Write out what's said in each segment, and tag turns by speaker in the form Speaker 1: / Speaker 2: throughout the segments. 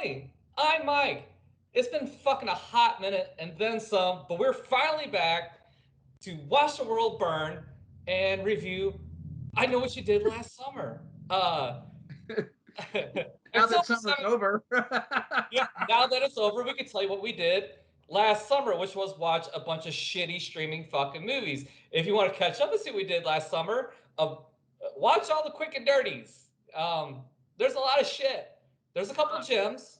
Speaker 1: everybody. I'm Mike. It's been fucking a hot minute and then some, but we're finally back to watch the world burn and review I Know What You Did Last Summer.
Speaker 2: Now that
Speaker 1: October
Speaker 2: summer's
Speaker 1: 7th.
Speaker 2: over.
Speaker 1: Yep, now that it's over, we can tell you what we did last summer, which was watch a bunch of shitty streaming fucking movies. If you want to catch up and see what we did last summer, watch all the quick and dirties. There's a lot of shit. There's a couple gems,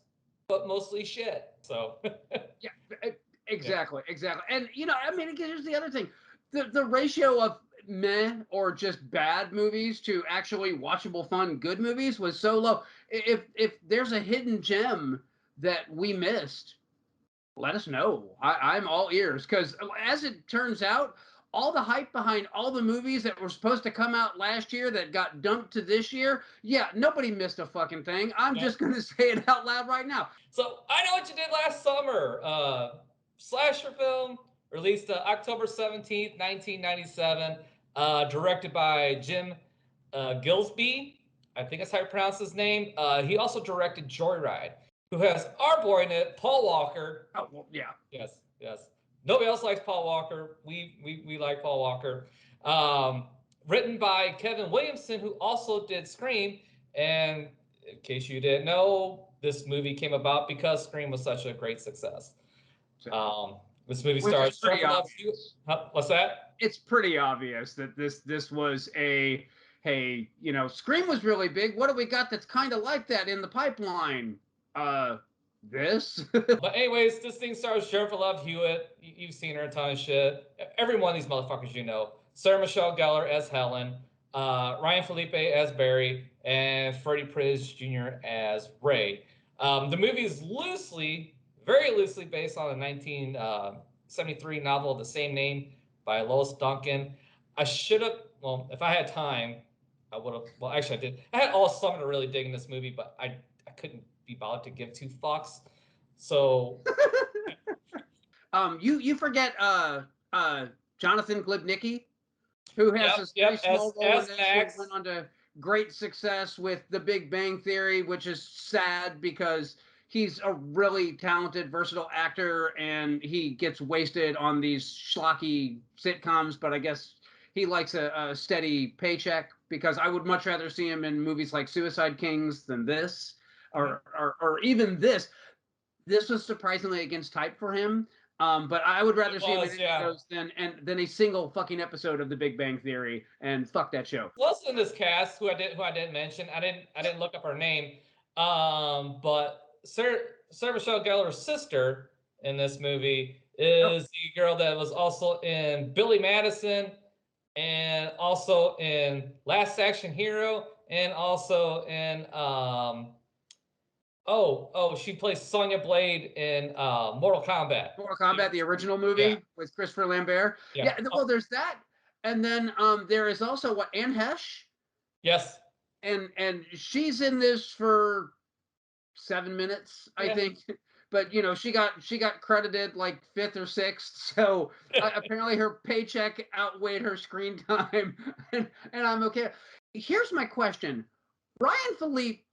Speaker 1: but mostly shit. So
Speaker 2: Yeah,
Speaker 1: yeah.
Speaker 2: exactly. And I mean, here's the other thing: the ratio of meh or just bad movies to actually watchable, fun, good movies was so low. If there's a hidden gem that we missed, let us know. I'm all ears because, as it turns out, all the hype behind all the movies that were supposed to come out last year that got dumped to this year, yeah, nobody missed a fucking thing. I'm
Speaker 1: Yep.
Speaker 2: just gonna say it out loud right now.
Speaker 1: So I Know What You Did Last Summer. Slasher film released October 17th, 1997. Directed by Jim Gillespie. I think that's how you pronounce his name. He also directed Joyride, who has our boy in it, Paul Walker.
Speaker 2: Oh well, yeah.
Speaker 1: Yes. Nobody else likes Paul Walker. We like Paul Walker. Um, Written by Kevin Williamson, who also did Scream. And in case you didn't know, this movie came about because Scream was such a great success. Um, this movie
Speaker 2: Which is
Speaker 1: stars
Speaker 2: pretty
Speaker 1: Jennifer Love Hewitt.
Speaker 2: obvious.
Speaker 1: What's that?
Speaker 2: It's pretty obvious that this was a hey, Scream was really big. What do we got that's kind of like that in the pipeline? Uh, this.
Speaker 1: But anyways, this thing stars Jennifer Love Hewitt. You've seen her in a ton of shit. Every one of these motherfuckers you know. Sarah Michelle Gellar as Helen, Ryan Phillippe as Barry, and Freddie Prinze Jr. as Ray. The movie is very loosely based on a 1973 novel of the same name by Lois Duncan. I should have, well, if I had time, I would have, well, actually I did. I had all summer to really dig in this movie, but I couldn't be bothered to give two fucks. So
Speaker 2: You forget Jonathan Glibnicki, who has this very
Speaker 1: yep,
Speaker 2: small role in
Speaker 1: as
Speaker 2: this, who went
Speaker 1: Max.
Speaker 2: on to great success with The Big Bang Theory, which is sad because he's a really talented, versatile actor, and he gets wasted on these schlocky sitcoms. But I guess he likes a steady paycheck because I would much rather see him in movies like Suicide Kings than this, or even this. This was surprisingly against type for him. But I would
Speaker 1: It
Speaker 2: rather see him in
Speaker 1: was,
Speaker 2: any of
Speaker 1: yeah.
Speaker 2: those than a single fucking episode of The Big Bang Theory. And fuck that show.
Speaker 1: Also in this cast, who I didn't mention, I didn't look up her name. But Sarah Michelle Gellar's sister in this movie
Speaker 2: Oh,
Speaker 1: is the girl that was also in Billy Madison and also in Last Action Hero and also in she plays Sonya Blade in Mortal Kombat.
Speaker 2: Mortal Kombat, the original
Speaker 1: Yeah,
Speaker 2: movie with Christopher Lambert.
Speaker 1: yeah.
Speaker 2: Yeah, well, there's that, and then there is also what Anne Hesh,
Speaker 1: Yes.
Speaker 2: and she's in this for 7 minutes, I
Speaker 1: Yeah.
Speaker 2: think. But she got credited like fifth or sixth, so apparently her paycheck outweighed her screen time, and I'm okay. Here's my question: Ryan Phillippe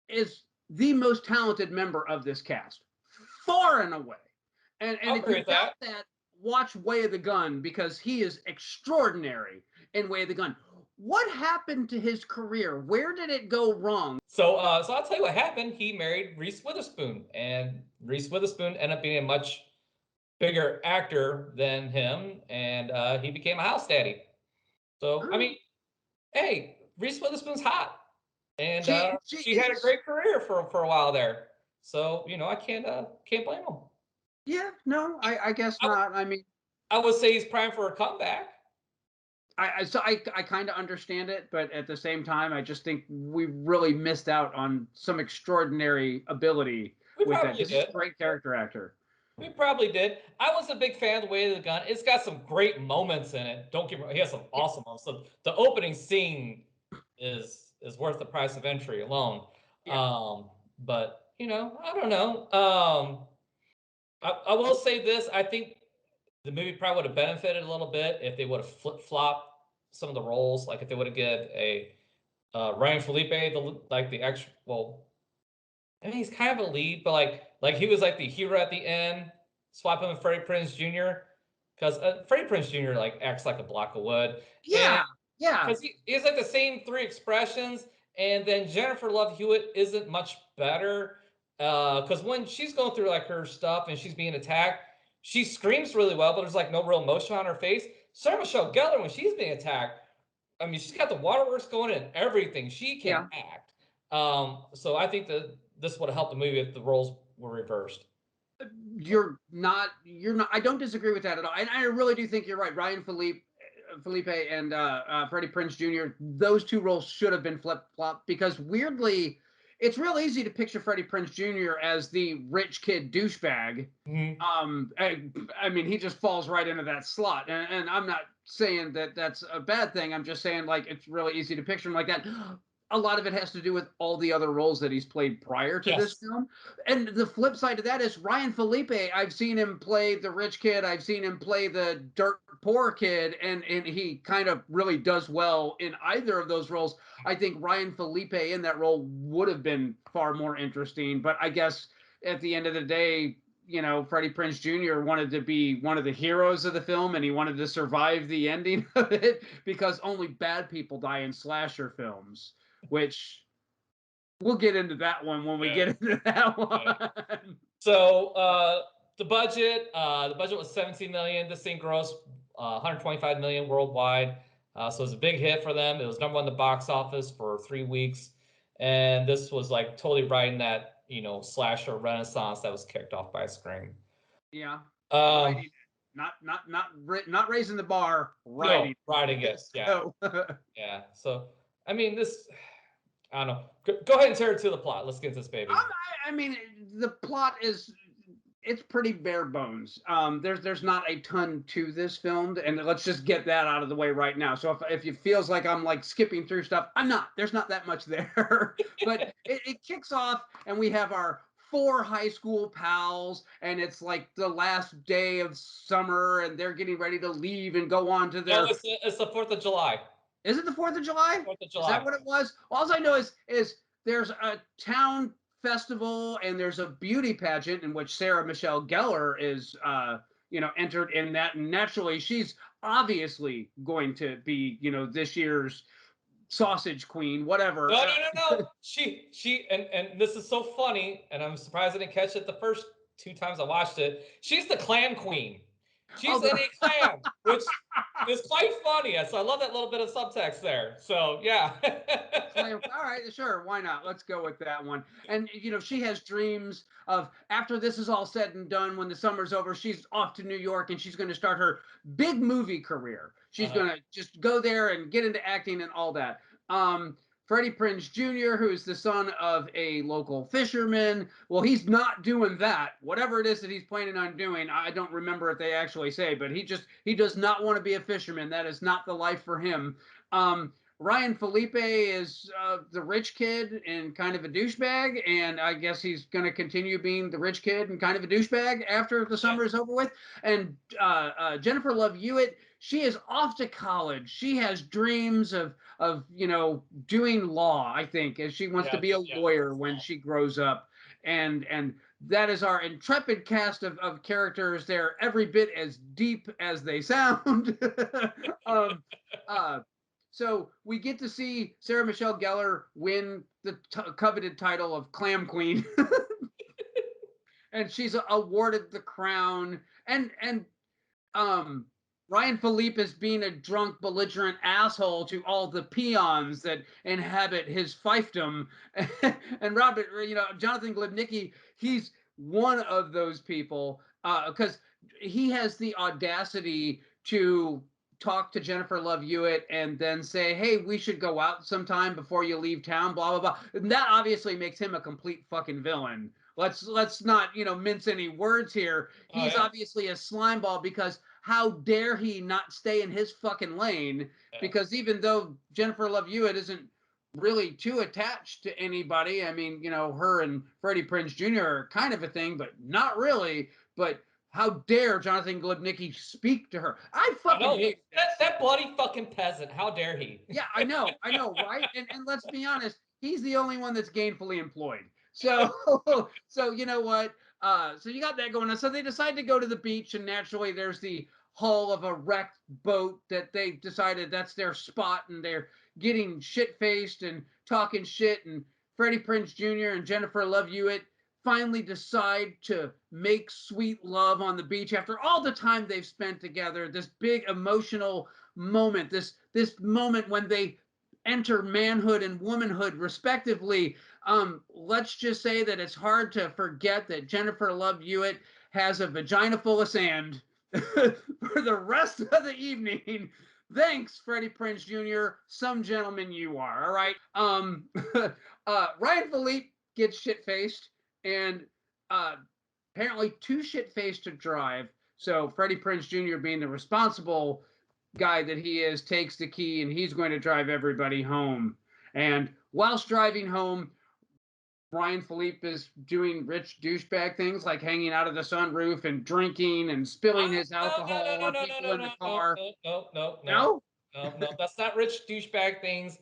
Speaker 2: is the most talented member of this cast, far and away. And
Speaker 1: I'll
Speaker 2: if
Speaker 1: agree
Speaker 2: you
Speaker 1: with
Speaker 2: doubt
Speaker 1: that.
Speaker 2: that, watch Way of the Gun because he is extraordinary in Way of the Gun. What happened to his career? Where did it go wrong?
Speaker 1: So I'll tell you what happened. He married Reese Witherspoon, and Reese Witherspoon ended up being a much bigger actor than him, and he became a house daddy. So I
Speaker 2: Oh,
Speaker 1: mean, hey, Reese Witherspoon's hot, and
Speaker 2: she
Speaker 1: she had a
Speaker 2: is.
Speaker 1: great career for a while there. So I can't blame him.
Speaker 2: Yeah, no, I guess
Speaker 1: I,
Speaker 2: not. I mean,
Speaker 1: I would say he's primed for a comeback.
Speaker 2: I kind of understand it, but at the same time, I just think we really missed out on some extraordinary ability
Speaker 1: We
Speaker 2: with that
Speaker 1: probably
Speaker 2: because he's
Speaker 1: did.
Speaker 2: a great character actor.
Speaker 1: We probably did. I was a big fan of the Way of the Gun. It's got some great moments in it. Don't get me wrong. He has some
Speaker 2: Yeah,
Speaker 1: awesome moments. So the opening scene is worth the price of entry alone.
Speaker 2: yeah.
Speaker 1: But I don't know. I will say this. I think the movie probably would have benefited a little bit if they would have flip flopped some of the roles. Like if they would have given a Ryan Felipe the extra. Well, I mean, he's kind of a lead, but like he was like the hero at the end. Swap him with Freddie Prinze Jr. because Freddie Prinze Jr. like acts like a block of wood, and
Speaker 2: Yeah, yeah,
Speaker 1: because he has like the same three expressions, and then Jennifer Love Hewitt isn't much better. Because when she's going through like her stuff and she's being attacked, she screams really well, but there's like no real emotion on her face. Sarah Michelle Gellar, when she's being attacked, I mean, she's got the waterworks going and everything. She can
Speaker 2: yeah.
Speaker 1: act. So I think that this would have helped the movie if the roles were reversed.
Speaker 2: You're not. I don't disagree with that at all. And I really do think you're right. Philippe and Freddie Prinze Jr. Those two roles should have been flip flop because weirdly, it's real easy to picture Freddie Prinze Jr. as the rich kid douchebag.
Speaker 1: Mm-hmm.
Speaker 2: I mean, he just falls right into that slot, and I'm not saying that that's a bad thing. I'm just saying like it's really easy to picture him like that. A lot of it has to do with all the other roles that he's played prior to this
Speaker 1: Yes.
Speaker 2: film. And the flip side of that is Ryan Phillippe. I've seen him play the rich kid. I've seen him play the dirt poor kid, and he kind of really does well in either of those roles. I think Ryan Phillippe in that role would have been far more interesting. But I guess at the end of the day, Freddie Prinze Jr. wanted to be one of the heroes of the film, and he wanted to survive the ending of it because only bad people die in slasher films, which we'll get into that one when we
Speaker 1: Yeah.
Speaker 2: get into that one.
Speaker 1: Yeah. So the budget was 17 million. This thing grossed 125 million worldwide. So it was a big hit for them. It was number one in the box office for 3 weeks, and this was like totally riding that slasher renaissance that was kicked off by Scream.
Speaker 2: Yeah,
Speaker 1: Um,
Speaker 2: writing, not raising the bar,
Speaker 1: no,
Speaker 2: writing.
Speaker 1: riding it.
Speaker 2: Let's
Speaker 1: Yeah,
Speaker 2: go.
Speaker 1: yeah. So I mean, this. I don't know. Go ahead and tear it to the plot. Let's get into this baby.
Speaker 2: I mean, the plot is it's pretty bare bones. There's not a ton to this film, and let's just get that out of the way right now. So if it feels like I'm like skipping through stuff, I'm not. There's not that much there, but it kicks off, and we have our four high school pals, and it's like the last day of summer, and they're getting ready to leave and go on to
Speaker 1: No,
Speaker 2: their.
Speaker 1: it's the 4th of July.
Speaker 2: Is it the 4th of July?
Speaker 1: Fourth of
Speaker 2: Is that
Speaker 1: July.
Speaker 2: what it was? All I know is there's a town festival and there's a beauty pageant in which Sarah Michelle Gellar is entered in that, and naturally she's obviously going to be this year's sausage queen, whatever.
Speaker 1: No, no, no, no. She and this is so funny, and I'm surprised I didn't catch it the first 2 times I watched it. She's the Clam Queen.
Speaker 2: Oh,
Speaker 1: She's in a clam, which is quite funny. So I love that little bit of subtext there. So yeah.
Speaker 2: All right, sure, why not? Let's go with that one. And she has dreams of after this is all said and done, when the summer's over, she's off to New York and she's going to start her big movie career. She's
Speaker 1: Uh-huh.
Speaker 2: going to just go there and get into acting and all that. Freddie Prinze Jr., who is the son of a local fisherman, well, he's not doing that. Whatever it is that he's planning on doing, I don't remember if they actually say, but he does not want to be a fisherman. That is not the life for him. Ryan Phillippe is the rich kid and kind of a douchebag, and I guess he's going to continue being the rich kid and kind of a douchebag after the
Speaker 1: Yeah.
Speaker 2: summer is over with. And Jennifer Love Hewitt, she is off to college. She has dreams of doing law. I think, as she wants to
Speaker 1: Yes,
Speaker 2: be a
Speaker 1: yes,
Speaker 2: lawyer
Speaker 1: that's
Speaker 2: when
Speaker 1: all.
Speaker 2: she grows up, and that is our intrepid cast of characters. They're every bit as deep as they sound. um, uh, so we get to see Sarah Michelle Gellar win the coveted title of Clam Queen, and she's awarded the crown. And um, Ryan Phillippe is being a drunk, belligerent asshole to all the peons that inhabit his fiefdom. And Robert, Jonathan Glibnicki, he's one of those people because he has the audacity to talk to Jennifer Love Hewitt and then say, "Hey, we should go out sometime before you leave town." Blah blah blah. And that obviously makes him a complete fucking villain. Let's not mince any words here.
Speaker 1: Oh
Speaker 2: He's
Speaker 1: yeah.
Speaker 2: obviously a slimeball because how dare he not stay in his fucking lane?
Speaker 1: Yeah.
Speaker 2: Because even though Jennifer Love Hewitt isn't really too attached to anybody, I mean, her and Freddie Prinze Jr. are kind of a thing, but not really. But how dare Jonathan Glibnicki speak to her? I
Speaker 1: I
Speaker 2: fucking
Speaker 1: know
Speaker 2: hated that scene.
Speaker 1: that bloody fucking peasant. How dare he?
Speaker 2: Yeah, I know, right? And let's be honest, he's the only one that's gainfully employed. So, so you know what? So you got that going on. So they decide to go to the beach, and naturally, there's the hull of a wrecked boat that they decided that's their spot, and they're getting shit faced and talking shit. And Freddie Prinze Jr. and Jennifer Love Hewitt finally decide to make sweet love on the beach after all the time they've spent together. This big emotional moment, this moment when they enter manhood and womanhood respectively. Let's just say that it's hard to forget that Jennifer Love Hewitt has a vagina full of sand for the rest of the evening. Thanks, Freddie Prinze Jr. Some gentleman you are. All right. Ryan Phillippe gets shit faced, and apparently too shit faced to drive. So Freddie Prinze Jr. being the responsible guy that he is takes the key, and he's going to drive everybody home. And whilst driving home, Ryan Phillippe is doing rich douchebag things like hanging out of the sunroof and drinking and spilling his alcohol on people in the car.
Speaker 1: No. That's not rich douchebag things.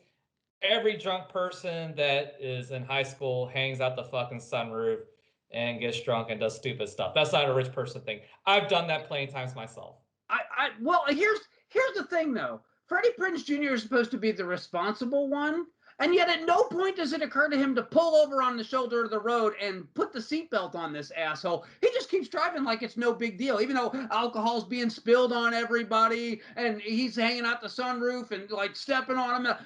Speaker 1: Every drunk person that is in high school hangs out the fucking sunroof and gets drunk and does stupid stuff. That's not a rich person thing. I've done that plenty of times myself.
Speaker 2: Well, here's the thing though. Freddie Prinze Jr. is supposed to be the responsible one, and yet at no point does it occur to him to pull over on the shoulder of the road and put the seatbelt on this asshole. He just keeps driving like it's no big deal, even though alcohol's being spilled on everybody, and he's hanging out the sunroof and like stepping on them.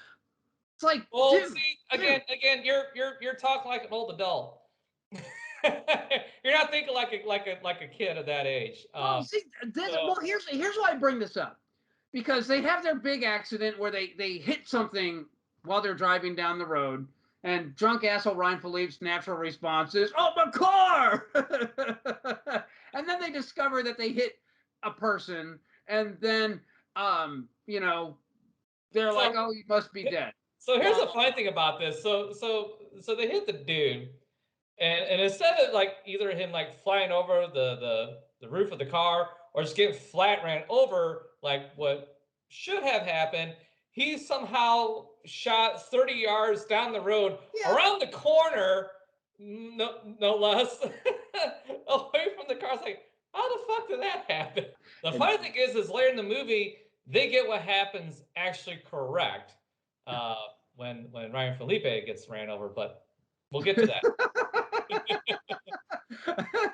Speaker 2: It's like,
Speaker 1: well,
Speaker 2: dude,
Speaker 1: see, again, you're talking like an old adult. You're not thinking like a kid of that age.
Speaker 2: Well, see, well, here's why I bring this up, because they have their big accident where they hit something while they're driving down the road, and drunk asshole Ryan Phillippe's natural response is, "Oh, my car!" And then they discover that they hit a person, and then you know, they're like, "Oh, you must be dead."
Speaker 1: So here's the funny thing about this. So they hit the dude, and instead of like either him like flying over the roof of the car or just getting flat ran over like what should have happened, he somehow shot 30 yards down the road, around the corner, no less, away from the car. It's like, how the fuck did that happen? The funny thing is later in the movie, they get what happens actually correct when Ryan Phillippe gets ran over, but we'll get to that.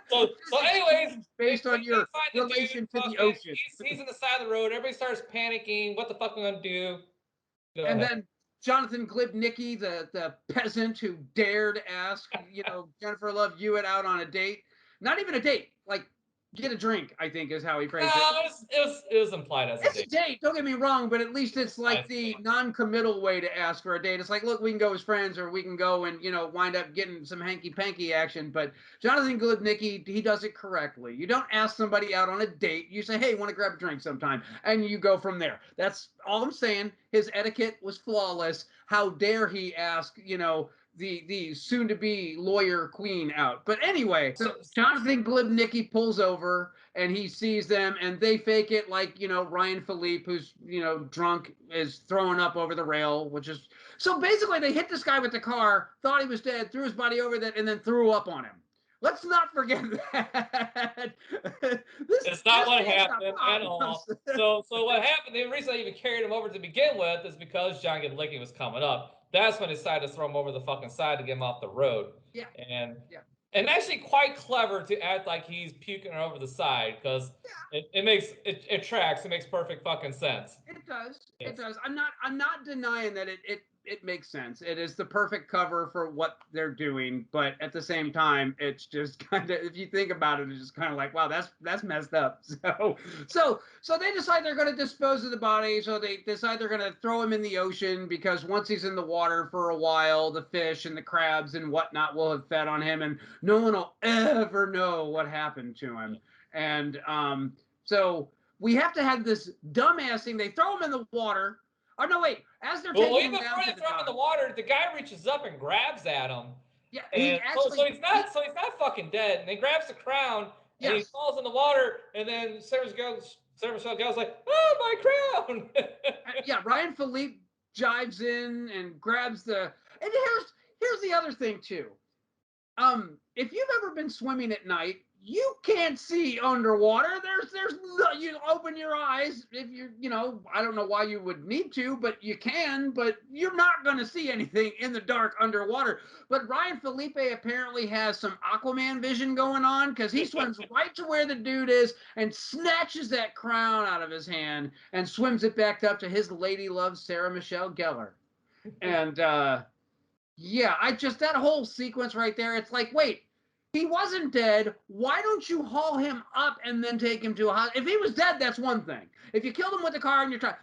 Speaker 1: So anyways,
Speaker 2: based on your relation to the ocean,
Speaker 1: he's in the side of the road. Everybody starts panicking. What the fuck am I gonna do?
Speaker 2: And then Jonathan Glib Nicki, the peasant who dared ask, Jennifer Love Hewitt out on a date. Not even a date, like get a drink, I think is how he phrased
Speaker 1: it. It was implied as a date.
Speaker 2: It's a date, don't get me wrong, but at least it's like the non-committal way to ask for a date. It's like, look, we can go as friends, or we can go and wind up getting some hanky-panky action. But Jonathan Glibnicki, he does it correctly. You don't ask somebody out on a date. You say, hey, want to grab a drink sometime, and you go from there. That's all I'm saying. His etiquette was flawless. How dare he ask, the soon-to-be lawyer queen out. But anyway, so Jonathan Glibnicki pulls over, and he sees them, and they fake it like, Ryan Phillippe, who's, drunk, is throwing up over the rail, which is... So basically, they hit this guy with the car, thought he was dead, threw his body over that, and then threw up on him. Let's not forget that.
Speaker 1: It's not what happened at all. So what happened, the reason I even carried him over to begin with is because John Gedlicki was coming up. That's when they decided to throw him over the fucking side to get him off the road.
Speaker 2: Yeah.
Speaker 1: And actually quite clever to act like he's puking over the side, because it tracks. It makes perfect fucking sense.
Speaker 2: It does. Yes. It does. I'm not denying that it makes sense. It is the perfect cover for what they're doing, but at the same time, it's just kind of, if you think about it, it's just kind of like, wow, that's messed up. So they decide they're going to dispose of the body. So they decide they're going to throw him in the ocean, because once he's in the water for a while, the fish and the crabs and whatnot will have fed on him, and no one will ever know what happened to him. And so we have to have this dumbass thing. They throw him in the water. Oh no, wait! As they're taking him down to
Speaker 1: the throw him in the water, the guy reaches up and grabs at him.
Speaker 2: Yeah,
Speaker 1: and so he's not fucking dead. And he grabs the crown and he falls in the water. And then Sarah Michelle Gellar's like, "Oh, my crown!"
Speaker 2: Yeah, Ryan Phillippe jives in and grabs the. And here's the other thing too. If you've ever been swimming at night, you can't see underwater. There's no, you open your eyes if I don't know why you would need to, but you can, but you're not going to see anything in the dark underwater. But Ryan Phillippe apparently has some Aquaman vision going on because he swims right to where the dude is and snatches that crown out of his hand and swims it back up to his lady love, Sarah Michelle Gellar. And yeah, that whole sequence right there, it's like, wait, he wasn't dead. Why don't you haul him up and then take him to a hospital? If he was dead, that's one thing. If you killed him with the car in your truck,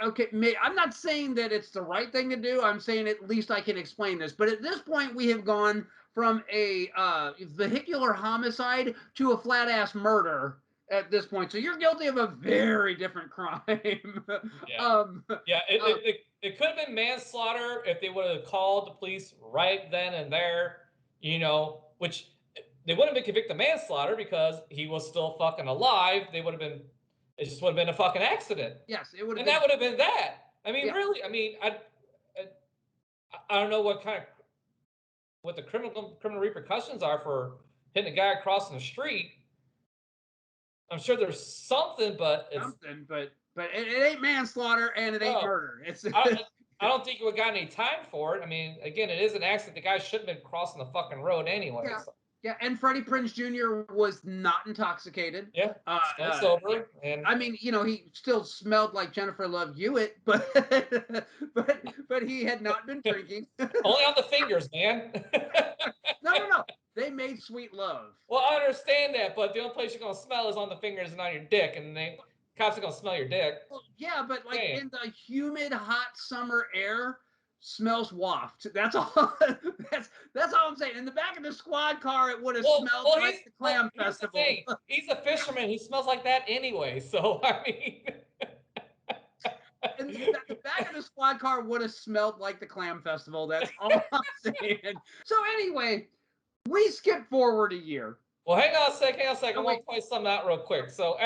Speaker 2: okay. I'm not saying that it's the right thing to do. I'm saying at least I can explain this. But at this point, we have gone from a vehicular homicide to a flat ass murder at this point. So you're guilty of a very different crime.
Speaker 1: Yeah.
Speaker 2: um,
Speaker 1: Yeah, it could have been manslaughter if they would have called the police right then and there, which they wouldn't have been convicted of manslaughter because he was still fucking alive. It just would have been a fucking accident.
Speaker 2: Yes, it would have
Speaker 1: And
Speaker 2: been.
Speaker 1: that would have been that. I mean,
Speaker 2: Yeah.
Speaker 1: really, I don't know what the criminal repercussions are for hitting a guy crossing the street. I'm sure there's something, but it's
Speaker 2: something, but it ain't manslaughter and it ain't
Speaker 1: no.
Speaker 2: murder. It's
Speaker 1: I don't think you would have got any time for it. I mean, again, it is an accident. The guy shouldn't have been crossing the fucking road anyway.
Speaker 2: yeah,
Speaker 1: So.
Speaker 2: yeah. And Freddie Prinze Jr. was not intoxicated.
Speaker 1: Yeah, still sober, and
Speaker 2: I mean, he still smelled like Jennifer Love Hewitt, but but he had not been drinking.
Speaker 1: only on the fingers, man.
Speaker 2: No. They made sweet love.
Speaker 1: Well, I understand that, but the only place you're gonna smell is on the fingers and on your dick, and cops are gonna smell your dick.
Speaker 2: Well, yeah, but like
Speaker 1: Damn.
Speaker 2: in the humid, hot summer air, smells waft. That's all. that's all I'm saying. In the back of the squad car, it would have smelled like the Clam
Speaker 1: Here's the
Speaker 2: Festival.
Speaker 1: thing. He's a fisherman. He smells like that anyway. So I mean,
Speaker 2: And the back of the squad car would have smelled like the Clam Festival. That's all I'm saying. So anyway, we skip forward a year.
Speaker 1: well, hang on a second.
Speaker 2: Oh,
Speaker 1: I want to point something out real quick. So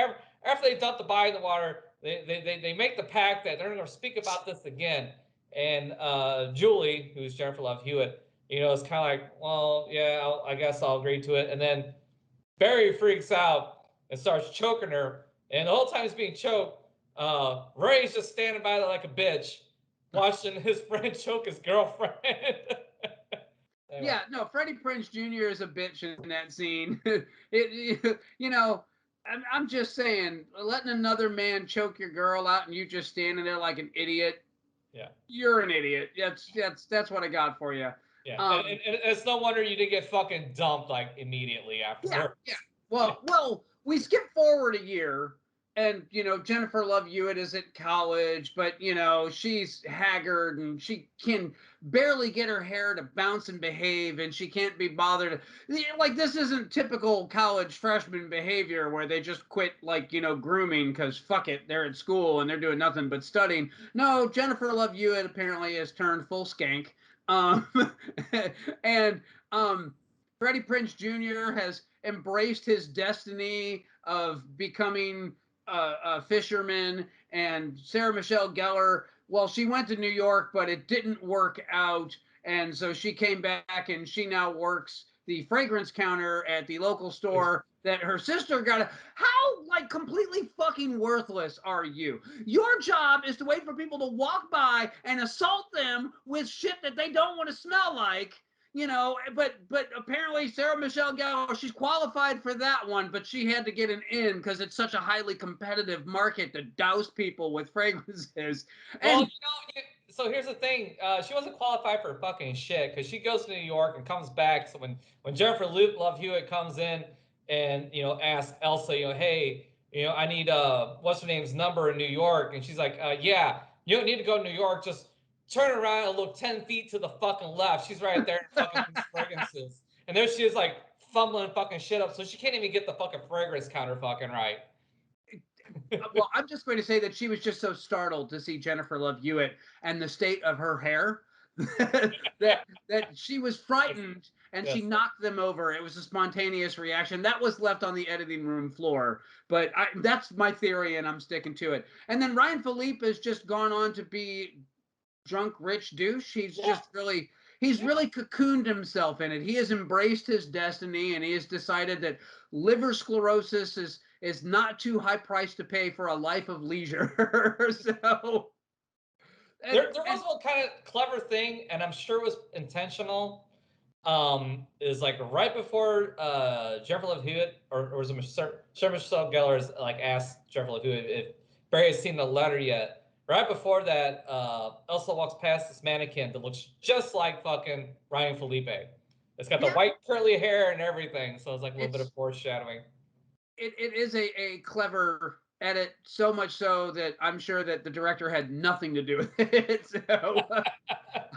Speaker 1: after they dump the body in the water, they make the pact that they're going to speak about this again. And Julie, who's Jennifer Love Hewitt, is kind of like, well, yeah, I guess I'll agree to it. And then Barry freaks out and starts choking her. And the whole time he's being choked, Ray's just standing by there like a bitch, watching his friend choke his girlfriend. Anyway.
Speaker 2: Yeah, no, Freddie Prinze Jr. is a bitch in that scene. I'm just saying, letting another man choke your girl out and you just standing there like an idiot.
Speaker 1: Yeah,
Speaker 2: you're an idiot. That's what I got for you.
Speaker 1: Yeah, and it's no wonder you didn't get fucking dumped like immediately afterwards.
Speaker 2: Yeah. Well, we skip forward a year, and Jennifer Love Hewitt is at college, but she's haggard and she can barely get her hair to bounce and behave, and she can't be bothered. Like, this isn't typical college freshman behavior where they just quit grooming because fuck it, they're at school and they're doing nothing but studying. No, Jennifer Love Hewitt apparently has turned full skank, and Freddie Prinze Jr. has embraced his destiny of becoming a fisherman, and Sarah Michelle Gellar, well, she went to New York, but it didn't work out, and so she came back, and she now works the fragrance counter at the local store that her sister got. How completely fucking worthless are you? Your job is to wait for people to walk by and assault them with shit that they don't want to smell like. But apparently Sarah Michelle Gellar, she's qualified for that one, but she had to get an in because it's such a highly competitive market to douse people with fragrances. And
Speaker 1: so here's the thing: she wasn't qualified for fucking shit because she goes to New York and comes back. So when Jennifer Love Hewitt comes in and asks Elsa, hey, I need what's her name's number in New York, and she's like, yeah, you don't need to go to New York, just turn around and look 10 feet to the fucking left. She's right there in fucking fragrances. And there she is fumbling fucking shit up. So she can't even get the fucking fragrance counter fucking right.
Speaker 2: Well, I'm just going to say that she was just so startled to see Jennifer Love Hewitt and the state of her hair that she was frightened and she knocked them over. It was a spontaneous reaction. That was left on the editing room floor. But that's my theory and I'm sticking to it. And then Ryan Phillippe has just gone on to be drunk rich douche. He's just really he's really cocooned himself in it. He has embraced his destiny, and he has decided that liver sclerosis is not too high price to pay for a life of leisure. So,
Speaker 1: There was one kind of clever thing, and I'm sure it was intentional. Is like right before Jennifer Love Hewitt or was it Sarah Michelle Gellar's like asked Jennifer Love Hewitt if Barry has seen the letter yet. Right before that, Elsa walks past this mannequin that looks just like fucking Ryan Phillippe. It's got the white curly hair and everything, so it's like a little bit of foreshadowing.
Speaker 2: It is a clever edit, so much so that I'm sure that the director had nothing to do with it. So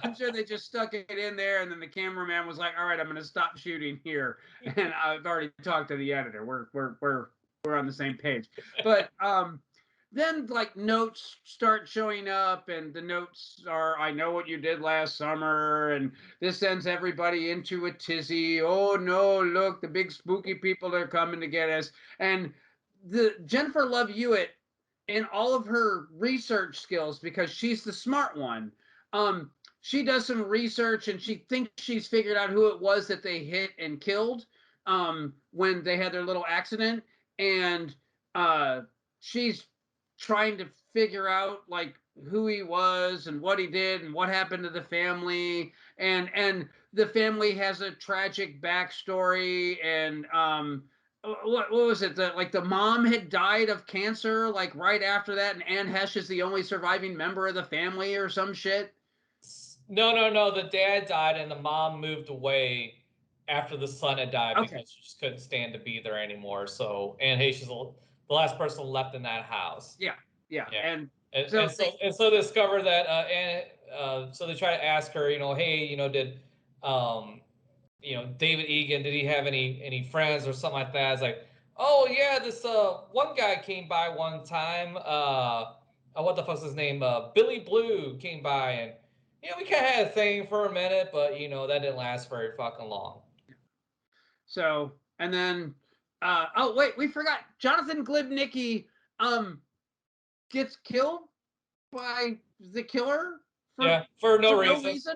Speaker 2: I'm sure they just stuck it in there, and then the cameraman was like, "All right, I'm going to stop shooting here," and I've already talked to the editor. We're on the same page. But then like notes start showing up, and the notes are, "I know what you did last summer," and this sends everybody into a tizzy. Oh no, look, the big spooky people are coming to get us. And the Jennifer Love Hewitt, in all of her research skills, because she's the smart one, she does some research, and she thinks she's figured out who it was that they hit and killed when they had their little accident. And she's trying to figure out like who he was and what he did and what happened to the family. And the family has a tragic backstory. And what was it? Like the mom had died of cancer like right after that, and Anne Hesh is the only surviving member of the family or some shit.
Speaker 1: No. The dad died, and the mom moved away after the son had died because she just couldn't stand to be there anymore. So Anne Heche is the last person left in that house.
Speaker 2: Yeah.
Speaker 1: And
Speaker 2: so
Speaker 1: they discover that so they try to ask her, hey, did David Egan, did he have any friends or something like that? It's like, oh yeah, this one guy came by one time. What the fuck's his name? Billy Blue came by, and we kind of had a thing for a minute, but that didn't last very fucking long.
Speaker 2: So, and then oh wait, we forgot Jonathan Glib Nicki gets killed by the killer
Speaker 1: for no reason.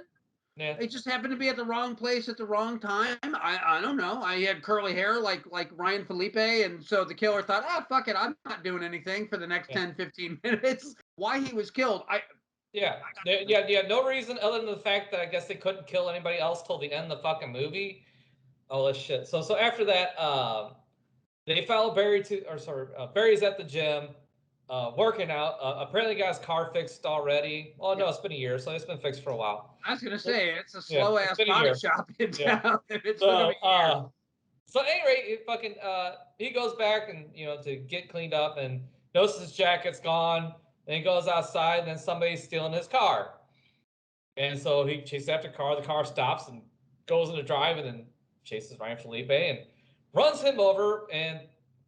Speaker 2: Yeah. It just happened to be at the wrong place at the wrong time. I don't know. I had curly hair like Ryan Phillippe, and so the killer thought, fuck it, I'm not doing anything for the next 10, 15 minutes. Why he was killed,
Speaker 1: no reason other than the fact that I guess they couldn't kill anybody else till the end of the fucking movie. Oh, this shit. So after that, they follow Barry Barry's at the gym, working out. Apparently got his car fixed already. Well, no, it's been a year, so it's been fixed for a while.
Speaker 2: I was gonna say it's a slow ass body shop in town. It's
Speaker 1: so, so anyway, he goes back and to get cleaned up and notices his jacket's gone. Then he goes outside, and then somebody's stealing his car. And so he chases after the car. The car stops and goes into drive, and then chases Ryan Phillippe and runs him over. And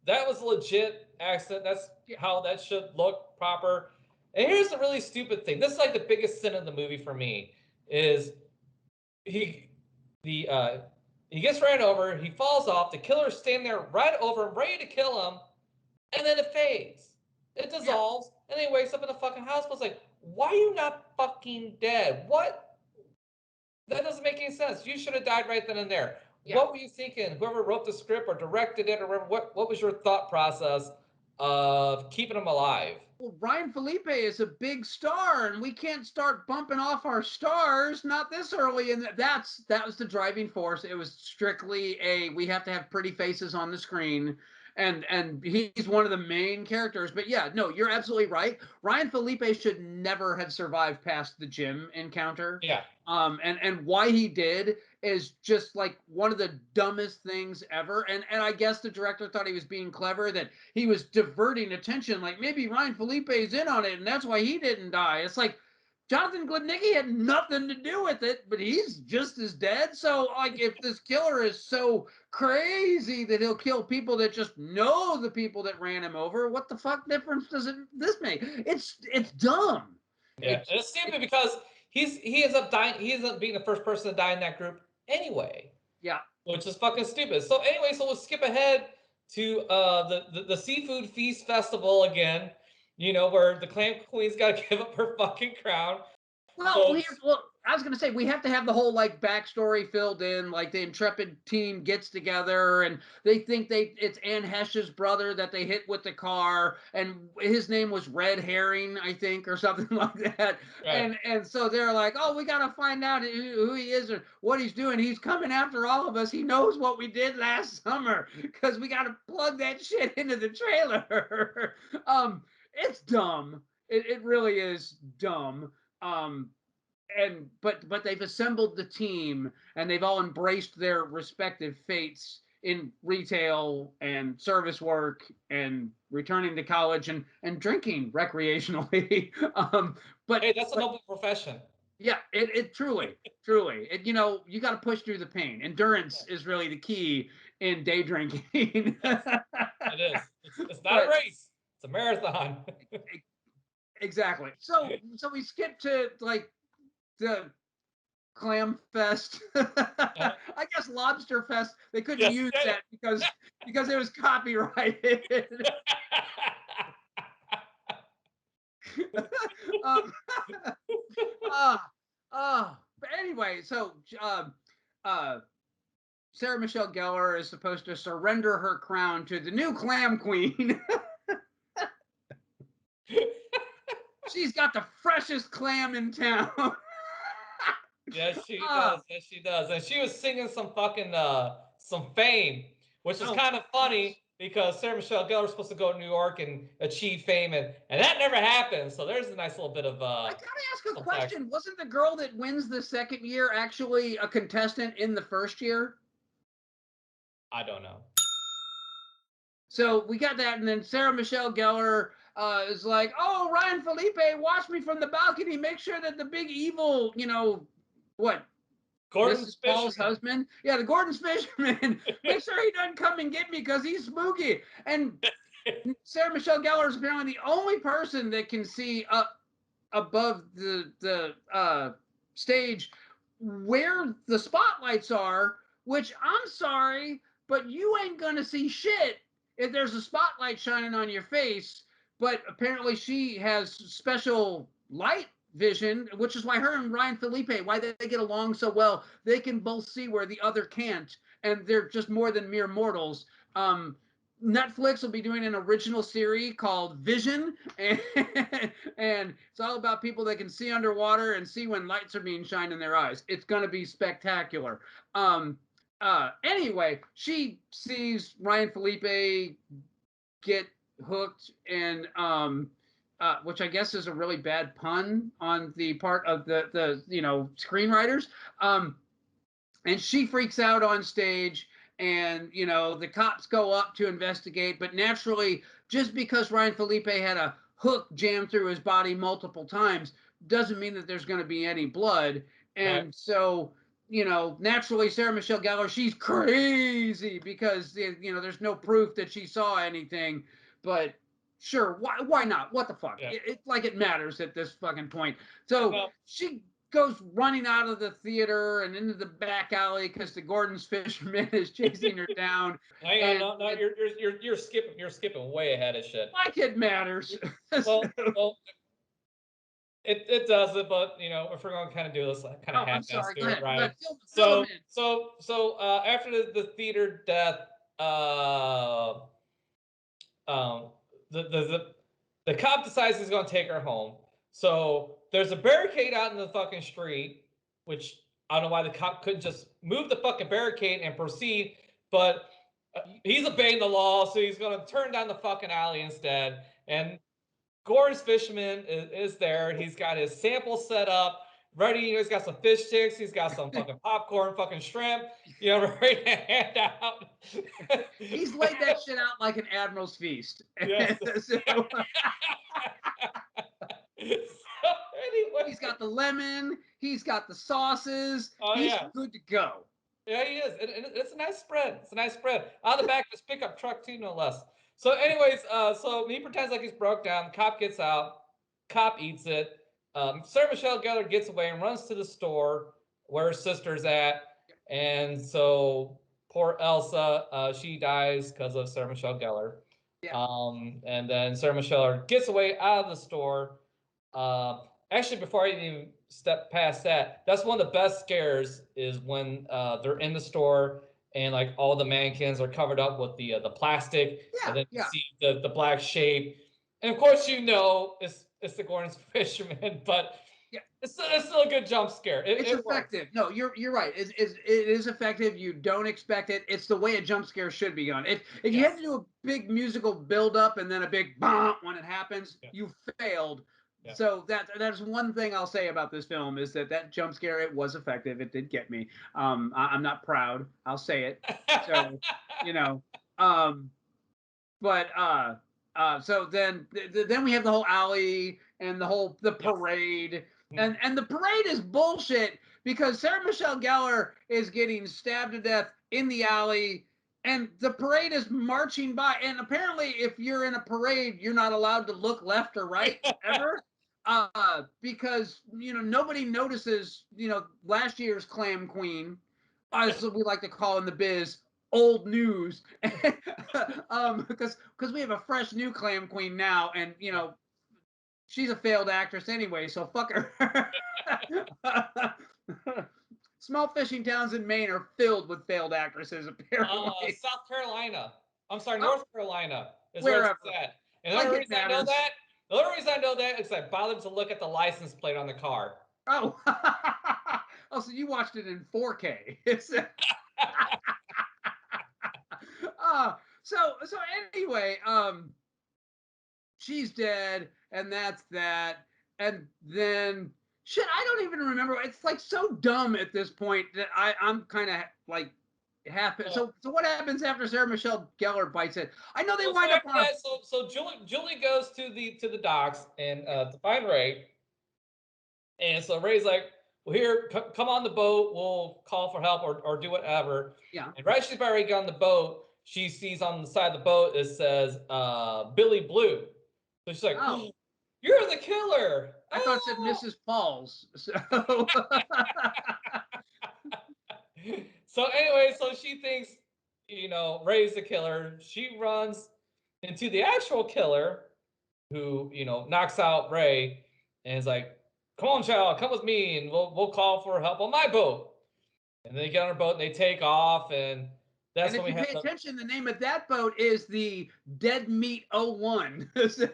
Speaker 1: that was a legit accident. That's how that should look proper. And here's the really stupid thing. This is like the biggest sin of the movie for me is he gets ran over. He falls off. The killer's standing there right over him, ready to kill him. And then it fades. It dissolves, and then he wakes up in the fucking hospital. It's like, why are you not fucking dead? What? That doesn't make any sense. You should have died right then and there. Yeah. What were you thinking? Whoever wrote the script or directed it or whatever, what was your thought process of keeping him alive?
Speaker 2: Well, Ryan Phillippe is a big star, and we can't start bumping off our stars not this early. And that was the driving force. It was strictly we have to have pretty faces on the screen. And he's one of the main characters. But yeah, no, you're absolutely right. Ryan Phillippe should never have survived past the gym encounter.
Speaker 1: Yeah.
Speaker 2: And why he did is just like one of the dumbest things ever. And I guess the director thought he was being clever, that he was diverting attention. Like maybe Ryan Phillippe's in on it, and that's why he didn't die. It's like Jonathan Glibnicki had nothing to do with it, but he's just as dead. So, like, if this killer is so crazy that he'll kill people that just know the people that ran him over, what the fuck difference does this make? It's dumb.
Speaker 1: Yeah, it's stupid because he ends up dying. He ends up being the first person to die in that group anyway.
Speaker 2: Yeah,
Speaker 1: which is fucking stupid. So anyway, so we'll skip ahead to the seafood feast festival again. Where the Clam Queen's got to give up her fucking crown.
Speaker 2: Well, I was gonna say we have to have the whole like backstory filled in, like the Intrepid team gets together and they think it's Anne Heche's brother that they hit with the car, and his name was Red Herring, I think, or something like that.
Speaker 1: Right.
Speaker 2: And so they're like, oh, we gotta find out who he is or what he's doing. He's coming after all of us. He knows what we did last summer because we gotta plug that shit into the trailer. It's dumb. It really is dumb. Um, but they've assembled the team and they've all embraced their respective fates in retail and service work and returning to college and drinking recreationally. But
Speaker 1: Hey, that's a noble profession.
Speaker 2: yeah, it truly you know, you got to push through the pain. Endurance is really the key in day drinking.
Speaker 1: Yes, it is. It's not a
Speaker 2: But
Speaker 1: race. It's a marathon.
Speaker 2: exactly. So we skip to like the Clam Fest. I guess Lobster Fest. They couldn't
Speaker 1: Yes.
Speaker 2: use
Speaker 1: Yeah.
Speaker 2: that because it was copyrighted. um, but anyway, so uh, Sarah Michelle Gellar is supposed to surrender her crown to the new Clam Queen. She's got the freshest clam in town.
Speaker 1: Yes, she
Speaker 2: Ah,
Speaker 1: does. Yes, she does. And she was singing some fucking some Fame, which is
Speaker 2: oh,
Speaker 1: kind of funny because Sarah Michelle Gellar was supposed to go to New York and achieve fame, and that never happened. So there's a nice little bit of
Speaker 2: I gotta ask a
Speaker 1: subtext.
Speaker 2: question. Wasn't the girl that wins the second year actually a contestant in the first year?
Speaker 1: I don't know.
Speaker 2: So we got that, and then Sarah Michelle Gellar is like, "Oh, Ryan Phillippe, watch me from the balcony. Make sure that the big evil, you know, what
Speaker 1: Gordon's
Speaker 2: Mrs. Paul's
Speaker 1: Fisherman.
Speaker 2: husband, yeah, the Gordon's fisherman. Make sure he doesn't come and get me because he's spooky." And Sarah Michelle Gellar is apparently the only person that can see up above the stage where the spotlights are, which I'm sorry, but you ain't gonna see shit if there's a spotlight shining on your face. But apparently she has special light vision, which is why her and Ryan Phillippe, why they get along so well. They can both see where the other can't, and they're just more than mere mortals. Netflix will be doing an original series called Vision, and, and it's all about people that can see underwater and see when lights are being shined in their eyes. It's going to be spectacular. Anyway, she sees Ryan Phillippe get hooked, and which I guess is a really bad pun on the part of the screenwriters. And she freaks out on stage, and the cops go up to investigate, but naturally, just because Ryan Phillippe had a hook jammed through his body multiple times doesn't mean that there's going to be any blood.
Speaker 1: Right.
Speaker 2: And so naturally, Sarah Michelle Gellar, she's crazy because there's no proof that she saw anything. But sure, why not? What the fuck?
Speaker 1: Yeah.
Speaker 2: It's like it matters at this fucking point. So
Speaker 1: No.
Speaker 2: she goes running out of the theater and into the back alley because the Gordon's fisherman is chasing her down.
Speaker 1: Hang on,
Speaker 2: And
Speaker 1: no, you're skipping way ahead of shit.
Speaker 2: like it matters.
Speaker 1: Well, it does it, but if we're gonna kind of do this, kind of
Speaker 2: Oh, I'm
Speaker 1: half-ass
Speaker 2: sorry.
Speaker 1: do
Speaker 2: Go
Speaker 1: it,
Speaker 2: ahead.
Speaker 1: right?
Speaker 2: Fill them
Speaker 1: So
Speaker 2: in.
Speaker 1: after the theater death, uh, um, the cop decides he's gonna take her home. So there's a barricade out in the fucking street, which I don't know why the cop couldn't just move the fucking barricade and proceed, but he's obeying the law, so he's gonna turn down the fucking alley instead. And Gordon's fisherman is there. He's got his sample set up, ready. He's got some fish sticks. He's got some fucking popcorn, fucking shrimp, ready to hand out.
Speaker 2: He's laid that shit out like an admiral's feast.
Speaker 1: Yes.
Speaker 2: So,
Speaker 1: Anyway.
Speaker 2: he's got the lemon. He's got the sauces.
Speaker 1: Oh
Speaker 2: He's
Speaker 1: yeah.
Speaker 2: good to go.
Speaker 1: Yeah, he is. It's a nice spread. It's a nice spread. Out of the back of his pickup truck, too, no less. So, anyways, so he pretends like he's broke down. Cop gets out. Cop eats it. Sarah Michelle Gellar gets away and runs to the store where her sister's at. And so poor Elsa, she dies because of Sarah Michelle Gellar.
Speaker 2: Yeah.
Speaker 1: And then Sarah Michelle gets away out of the store. Actually, before I even step past that, that's one of the best scares is when they're in the store and like all the mannequins are covered up with the plastic, and
Speaker 2: Yeah,
Speaker 1: then you
Speaker 2: yeah.
Speaker 1: see the black shape, and of course it's the Gordon's fisherman, but
Speaker 2: Yeah.
Speaker 1: it's still a good jump scare.
Speaker 2: It's
Speaker 1: It works.
Speaker 2: effective. No, you're right. It is effective. You don't expect it. It's the way a jump scare should be done. If you have to
Speaker 1: Yes.
Speaker 2: do a big musical build up and then a big bomb when it happens,
Speaker 1: Yeah.
Speaker 2: you failed.
Speaker 1: Yeah.
Speaker 2: So that's one thing I'll say about this film is that jump scare, it was effective. It did get me. I'm not proud. I'll say it. So you know, um, but so then we have the whole alley and the
Speaker 1: Yes.
Speaker 2: parade,
Speaker 1: Mhm.
Speaker 2: and the parade is bullshit because Sarah Michelle Gellar is getting stabbed to death in the alley, and the parade is marching by, and apparently if you're in a parade you're not allowed to look left or right ever, because nobody notices last year's Clam Queen, as we like to call in the biz, old news. Because we have a fresh new Clam Queen now, and
Speaker 1: Yeah.
Speaker 2: she's a failed actress anyway, so fuck her. Small fishing towns in Maine are filled with failed actresses, apparently.
Speaker 1: South Carolina. I'm sorry,
Speaker 2: Oh,
Speaker 1: North Carolina is where it's
Speaker 2: wherever.
Speaker 1: at. And
Speaker 2: Like it matters.
Speaker 1: the only reason I know that is I bothered to look at the license plate on the car.
Speaker 2: Oh, oh, so you watched it in 4K. So anyway, she's dead, and that's that. And then shit, I don't even remember. It's like so dumb at this point that I'm kind of like half.
Speaker 1: Well,
Speaker 2: So what happens after Sarah Michelle Gellar bites it? I know they
Speaker 1: so
Speaker 2: wind up
Speaker 1: after
Speaker 2: on a.
Speaker 1: that, so Julie goes to the docks and to find Ray, and so Ray's like, "Well, here, come on the boat. We'll call for help or do whatever."
Speaker 2: Yeah.
Speaker 1: And right as she's about ready to get on the boat, she sees on the side of the boat it says Billy Blue. So she's like,
Speaker 2: Oh,
Speaker 1: "Oh, you're the killer!"
Speaker 2: I thought it said
Speaker 1: Oh.
Speaker 2: Mrs. Paul's. So
Speaker 1: So anyway, so she thinks, Ray's the killer. She runs into the actual killer, who knocks out Ray, and is like, "Come on, child, come with me, and we'll call for help on my boat." And they get on her boat and they take off, and
Speaker 2: and
Speaker 1: that's when
Speaker 2: if
Speaker 1: we
Speaker 2: you
Speaker 1: have
Speaker 2: pay
Speaker 1: the.
Speaker 2: attention, the name of that boat is the Dead Meat 01. So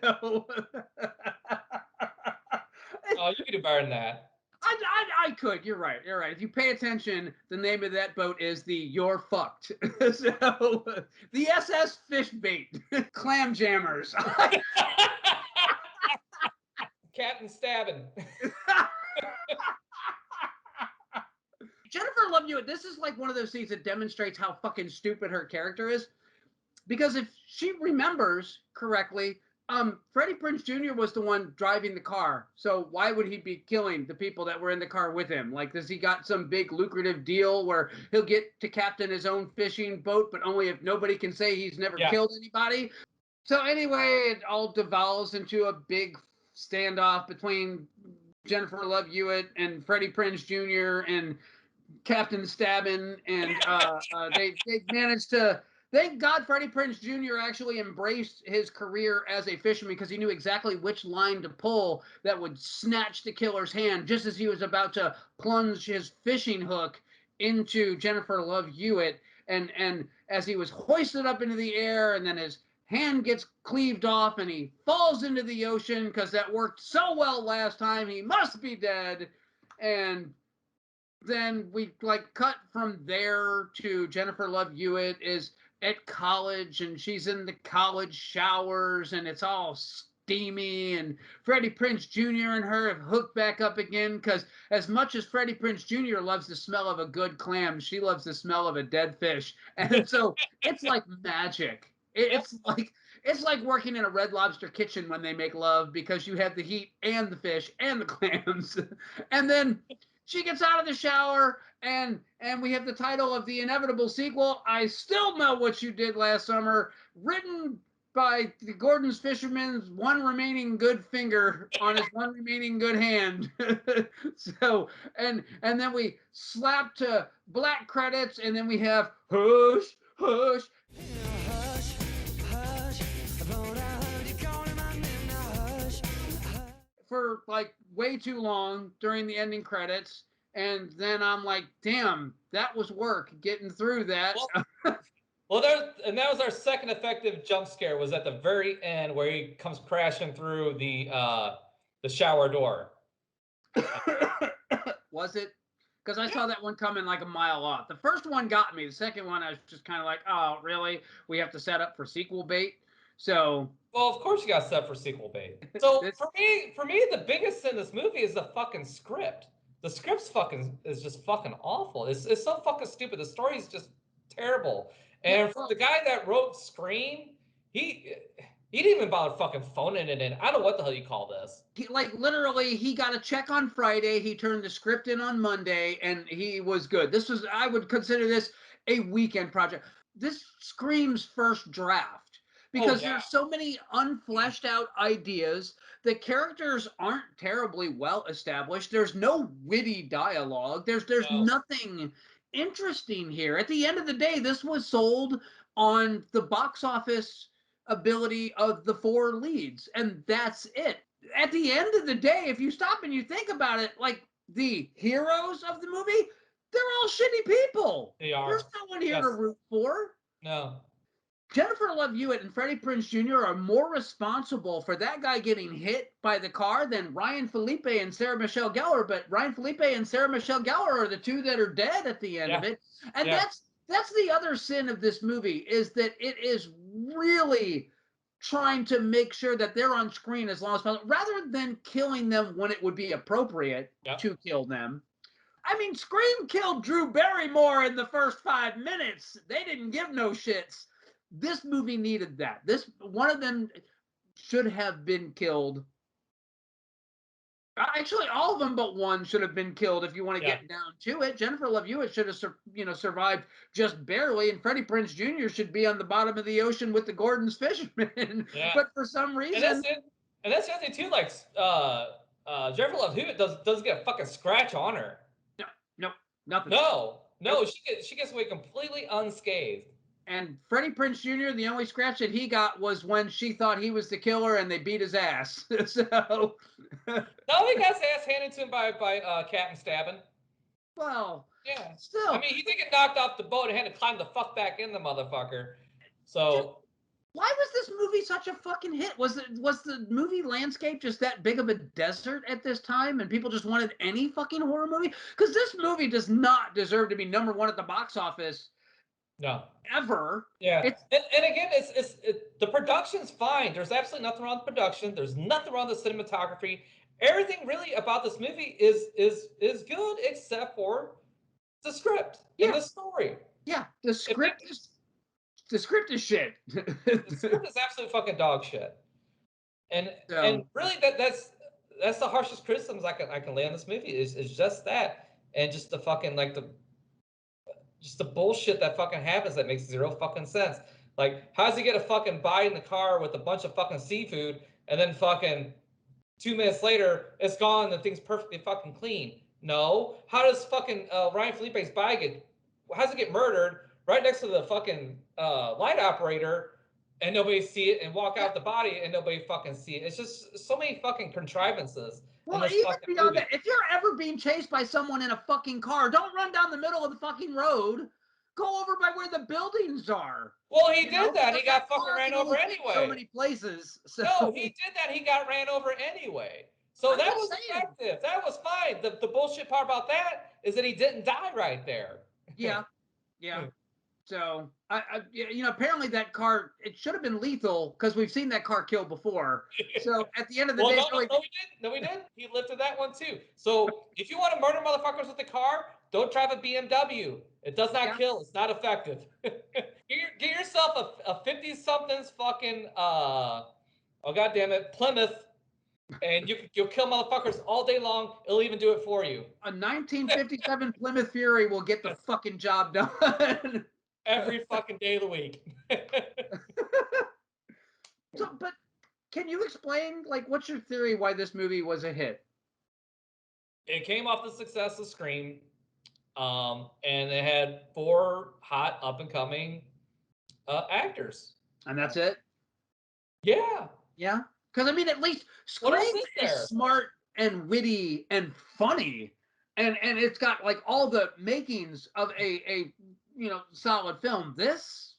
Speaker 1: Oh, you can do better than that.
Speaker 2: I could. You're right. You're right. If you pay attention, the name of that boat is the You're Fucked. So the SS Fishbait, Clam Jammers.
Speaker 1: Captain Stabbing.
Speaker 2: Jennifer Love Hewitt. This is like one of those scenes that demonstrates how fucking stupid her character is. Because if she remembers correctly, Freddie Prinze Jr. was the one driving the car. So why would he be killing the people that were in the car with him? Like, does he got some big lucrative deal where he'll get to captain his own fishing boat, but only if nobody can say he's never
Speaker 1: Yeah.
Speaker 2: killed anybody? So anyway, it all devolves into a big standoff between Jennifer Love Hewitt and Freddie Prinze Jr. and Captain Stabbin, and they managed to. Thank God Freddie Prinze Jr. actually embraced his career as a fisherman because he knew exactly which line to pull that would snatch the killer's hand just as he was about to plunge his fishing hook into Jennifer Love Hewitt. And as he was hoisted up into the air, and then his hand gets cleaved off, and he falls into the ocean because that worked so well last time. He must be dead, and then we like cut from there to Jennifer Love Hewitt is at college, and she's in the college showers, and it's all steamy, and Freddie Prinze Jr. and her have hooked back up again because as much as Freddie Prinze Jr. loves the smell of a good clam, she loves the smell of a dead fish. And so it's like magic. It's like working in a Red Lobster kitchen when they make love because you have the heat and the fish and the clams. And then she gets out of the shower, and we have the title of the inevitable sequel, I Still Know What You Did Last Summer, written by the Gordon's fisherman's one remaining good finger on his one remaining good hand. So and then we slap to black credits, and then we have hush hush for like way too long during the ending credits, and then I'm like, damn, that was work getting through that.
Speaker 1: Well, that was our second effective jump scare. Was at the very end where he comes crashing through the shower door.
Speaker 2: Was it? Because I
Speaker 1: Yeah.
Speaker 2: saw that one coming like a mile off. The first one got me. The second one, I was just kind of like, oh, really? We have to set up for sequel bait. So,
Speaker 1: Well, of course you got set for sequel bait. So
Speaker 2: this,
Speaker 1: for me, the biggest sin in this movie is the fucking script. The script's is just fucking awful. It's so fucking stupid. The story is just terrible.
Speaker 2: yeah,
Speaker 1: And for
Speaker 2: well,
Speaker 1: the guy that wrote Scream, he he didn't even bother fucking phoning it in. I don't know what the hell you call this.
Speaker 2: like literally, he got a check on Friday. He turned the script in on Monday, and he was good. This was, I would consider this a weekend project. This screams first draft
Speaker 1: Oh
Speaker 2: because
Speaker 1: yeah,
Speaker 2: there's so many unfleshed out ideas. The characters aren't terribly well established. There's no witty dialogue. There's
Speaker 1: no,
Speaker 2: nothing interesting here. At the end of the day, this was sold on the box office ability of the four leads, and that's it. At the end of the day, if you stop and you think about it, like the heroes of the movie, they're all shitty people.
Speaker 1: they
Speaker 2: There's
Speaker 1: are.
Speaker 2: no one here to
Speaker 1: Yes,
Speaker 2: root for.
Speaker 1: no.
Speaker 2: Jennifer Love Hewitt and Freddie Prinze Jr. are more responsible for that guy getting hit by the car than Ryan Phillippe and Sarah Michelle Gellar. But Ryan Phillippe and Sarah Michelle Gellar are the two that are dead at the end
Speaker 1: Yeah,
Speaker 2: of it. And
Speaker 1: yeah,
Speaker 2: that's the other sin of this movie, is that it is really trying to make sure that they're on screen as long as possible, rather than killing them when it would be appropriate
Speaker 1: yep.
Speaker 2: to kill them. I mean, Scream killed Drew Barrymore in the first 5 minutes. They didn't give no shits. This movie needed that. This one of them should have been killed. Actually, all of them but one should have been killed. If you want to
Speaker 1: Yeah.
Speaker 2: get down to it, Jennifer Love Hewitt should have, survived just barely, and Freddie Prinze Jr. should be on the bottom of the ocean with the Gordon's fishermen.
Speaker 1: Yeah.
Speaker 2: But for some
Speaker 1: And
Speaker 2: reason,
Speaker 1: that's it. And that's the other thing too. Like, Jennifer Love Hewitt doesn't get a fucking scratch on her.
Speaker 2: no, no, nothing.
Speaker 1: No, no,
Speaker 2: Nope.
Speaker 1: she gets away completely unscathed.
Speaker 2: And Freddie Prinze Jr., the only scratch that he got was when she thought he was the killer and they beat his ass. So,
Speaker 1: No, he got his ass handed to him by Captain Stabbing.
Speaker 2: well,
Speaker 1: Yeah, I
Speaker 2: still,
Speaker 1: mean he did get knocked off the boat and had to climb the fuck back in the motherfucker.
Speaker 2: just
Speaker 1: So
Speaker 2: why was this movie such a fucking hit? Was the movie landscape just that big of a desert at this time, and people just wanted any fucking horror movie? Because this movie does not deserve to be number one at the box office
Speaker 1: no,
Speaker 2: ever.
Speaker 1: yeah,
Speaker 2: It's
Speaker 1: and again, the production's fine. There's absolutely nothing wrong with the production. There's nothing wrong with the cinematography. Everything really about this movie is good except for the script and
Speaker 2: yeah,
Speaker 1: the story.
Speaker 2: yeah.
Speaker 1: If
Speaker 2: The script is shit.
Speaker 1: the script is absolute fucking dog shit. And
Speaker 2: So
Speaker 1: really that's the harshest criticisms I can lay on this movie is just that, and just the fucking like the just the bullshit that fucking happens that makes zero fucking sense. Like, how does he get a fucking bite in the car with a bunch of fucking seafood, and then fucking 2 minutes later it's gone and the thing's perfectly fucking clean? No. How does fucking Ryan Phillippe's body get? How does it get murdered right next to the fucking light operator, and nobody see it, and walk
Speaker 2: yeah.
Speaker 1: out the body and nobody fucking see it? It's just so many fucking contrivances in
Speaker 2: Well,
Speaker 1: this
Speaker 2: even
Speaker 1: fucking
Speaker 2: beyond
Speaker 1: movie.
Speaker 2: that, if you're ever being chased by someone in a fucking car, don't run down the middle of the fucking road. Go over by where the buildings are.
Speaker 1: Well, he
Speaker 2: You know,
Speaker 1: did that. He
Speaker 2: because that
Speaker 1: got fucking
Speaker 2: car
Speaker 1: ran
Speaker 2: can
Speaker 1: over
Speaker 2: only fit so
Speaker 1: anyway.
Speaker 2: many places. So
Speaker 1: No, he did that. He got ran over anyway. So
Speaker 2: I'm
Speaker 1: that
Speaker 2: just
Speaker 1: was
Speaker 2: saying.
Speaker 1: effective. That was fine. The bullshit part about that is that he didn't die right there.
Speaker 2: Yeah, yeah. So apparently that car, it should have been lethal because we've seen that car kill before. So at the end of the
Speaker 1: Well,
Speaker 2: day,
Speaker 1: no,
Speaker 2: it's
Speaker 1: no,
Speaker 2: really,
Speaker 1: no, he didn't. No, he didn't. He lifted that one too. So if you want to murder motherfuckers with the car, don't drive a BMW. It does not
Speaker 2: yeah.
Speaker 1: kill. It's not effective. Get yourself a 50-somethings fucking oh god damn it, Plymouth, and you'll kill motherfuckers all day long. It'll even do it for you.
Speaker 2: A 1957 Plymouth Fury will get the
Speaker 1: Yes.
Speaker 2: fucking job done.
Speaker 1: Every fucking day of the week.
Speaker 2: So, but can you explain, like, what's your theory why this movie was a hit?
Speaker 1: It came off the success of Scream, and it had four hot up and coming actors.
Speaker 2: And that's it?
Speaker 1: Yeah.
Speaker 2: Yeah. Because, I mean, at least
Speaker 1: What else
Speaker 2: Scream
Speaker 1: is
Speaker 2: is
Speaker 1: there?
Speaker 2: smart and witty and funny, and it's got like all the makings of a solid film. This,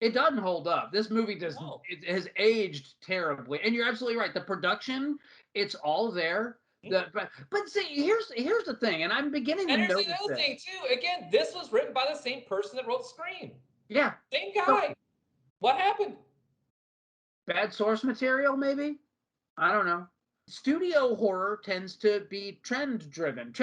Speaker 2: it doesn't hold up. This movie does.
Speaker 1: No.
Speaker 2: It has aged terribly, and you're absolutely right. The production, it's all there. But see, here's the thing, and I'm beginning to
Speaker 1: And here's
Speaker 2: notice
Speaker 1: the other
Speaker 2: this.
Speaker 1: thing too. Again, this was written by the same person that wrote Scream.
Speaker 2: Yeah.
Speaker 1: Same
Speaker 2: So
Speaker 1: guy. What happened?
Speaker 2: bad source material, maybe. I don't know. Studio horror tends to be trend driven,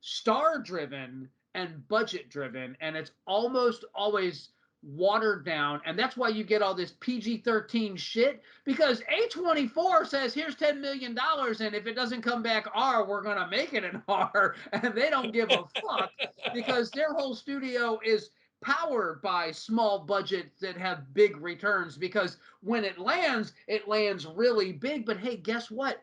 Speaker 2: star driven, and budget driven, and it's almost always watered down, and that's why you get all this PG-13 shit, because A24 says here's $10 million, and if it doesn't come back R, we're gonna make it an R, and they don't give a fuck because their whole studio is powered by small budgets that have big returns, because when it lands really big. But hey, guess what?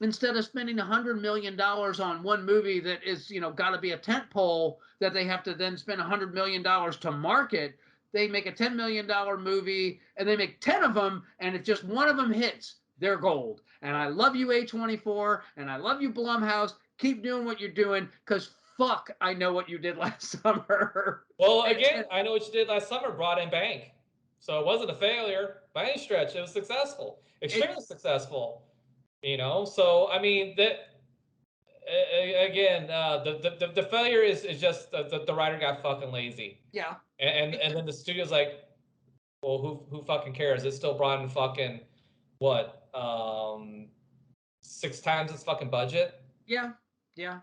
Speaker 2: Instead of spending $100 million on one movie that is, got to be a tent pole that they have to then spend $100 million to market, they make a $10 million movie and they make 10 of them. And if just one of them hits, they're gold. And I love you, A24, and I love you, Blumhouse. Keep doing what you're doing, because fuck, I know what you did last summer.
Speaker 1: Well, again, I know what you did last summer, brought in bank. So it wasn't a failure by any stretch. It was successful, extremely successful. So I mean that again, the failure is just the writer got fucking lazy,
Speaker 2: Yeah.
Speaker 1: and then the studio's like, well, who fucking cares? It still brought in fucking what, 6 times its fucking budget.
Speaker 2: Yeah. Yeah.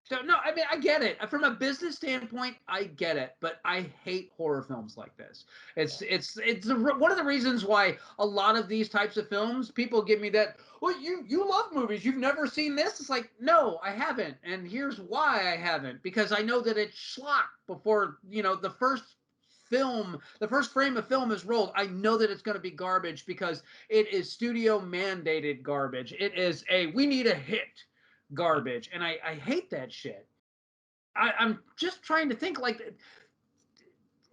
Speaker 2: So no, I mean, I get it from a business standpoint. I get it, but I hate horror films like this. One of the reasons why a lot of these types of films, people give me that. Well, you love movies. You've never seen this. It's like, no, I haven't, and here's why I haven't. Because I know that it's schlock before the first frame of film is rolled. I know that it's going to be garbage because it is studio mandated garbage. It is we need a hit garbage, and I hate that shit. I'm just trying to think, like,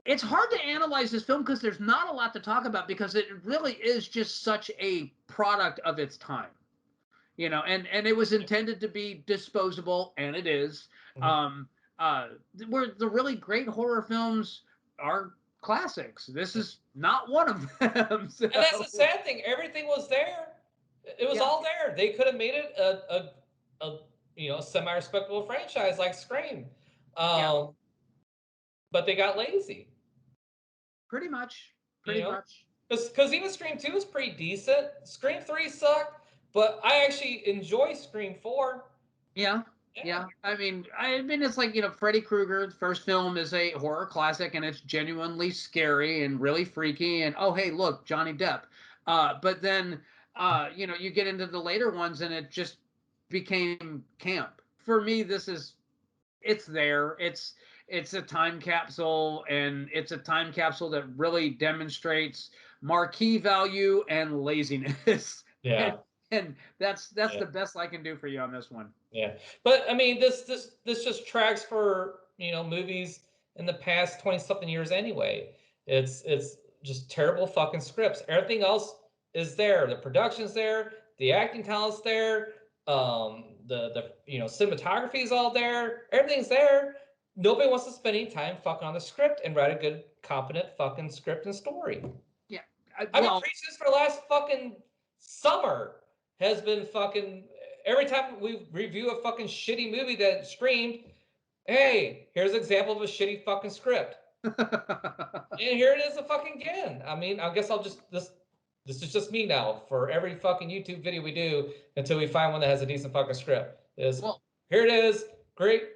Speaker 2: it's hard to analyze this film because there's not a lot to talk about, because it really is just such a product of its time, and it was intended to be disposable, and it is. um where the really great horror films are classics, this is not one of them. So
Speaker 1: And that's the sad thing. Everything was there. It was
Speaker 2: yeah,
Speaker 1: all there. They could have made it a semi-respectable franchise like Scream,
Speaker 2: yeah,
Speaker 1: um, but they got lazy.
Speaker 2: pretty much,
Speaker 1: You
Speaker 2: pretty
Speaker 1: know,
Speaker 2: much.
Speaker 1: because even Scream 2 is pretty decent. Scream 3 sucked, but I actually enjoy Scream 4.
Speaker 2: Yeah,
Speaker 1: Yeah,
Speaker 2: yeah. I mean, it's like, Freddy Krueger's first film is a horror classic, and it's genuinely scary and really freaky. And oh, hey, look, Johnny Depp. But then, you get into the later ones, and it just became camp. For me, it's there. It's a time capsule, and it's a time capsule that really demonstrates marquee value and laziness. and,
Speaker 1: yeah,
Speaker 2: and that's
Speaker 1: yeah,
Speaker 2: the best I can do for you on this one.
Speaker 1: yeah. But I mean, this just tracks for movies in the past 20 something years anyway. It's just terrible fucking scripts. Everything else is there. The production's there. The acting talent's there. The cinematography is all there. Everything's there. Nobody wants to spend any time fucking on the script and write a good, competent fucking script and story.
Speaker 2: Yeah.
Speaker 1: I've been
Speaker 2: Well,
Speaker 1: preaching this for the last fucking summer. Has been fucking every time we review a fucking shitty movie that screamed, "Hey, here's an example of a shitty fucking script," and here it is a fucking again. I mean, I guess I'll just this is just me now for every fucking YouTube video we do until we find one that has a decent fucking script. Is
Speaker 2: well,
Speaker 1: here it is, great.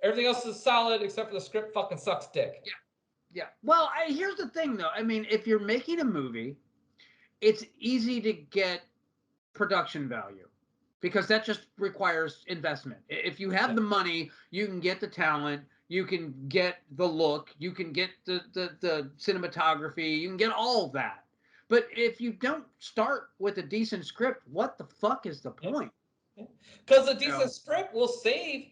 Speaker 1: Everything else is solid except for the script fucking sucks dick.
Speaker 2: yeah, yeah. Well, here's the thing, though. I mean, if you're making a movie, it's easy to get production value, because that just requires investment. If you have
Speaker 1: Yeah.
Speaker 2: the money, you can get the talent, you can get the look, you can get the cinematography, you can get all of that. But if you don't start with a decent script, what the fuck is the
Speaker 1: Yeah.
Speaker 2: point?
Speaker 1: Because a
Speaker 2: So,
Speaker 1: decent script will save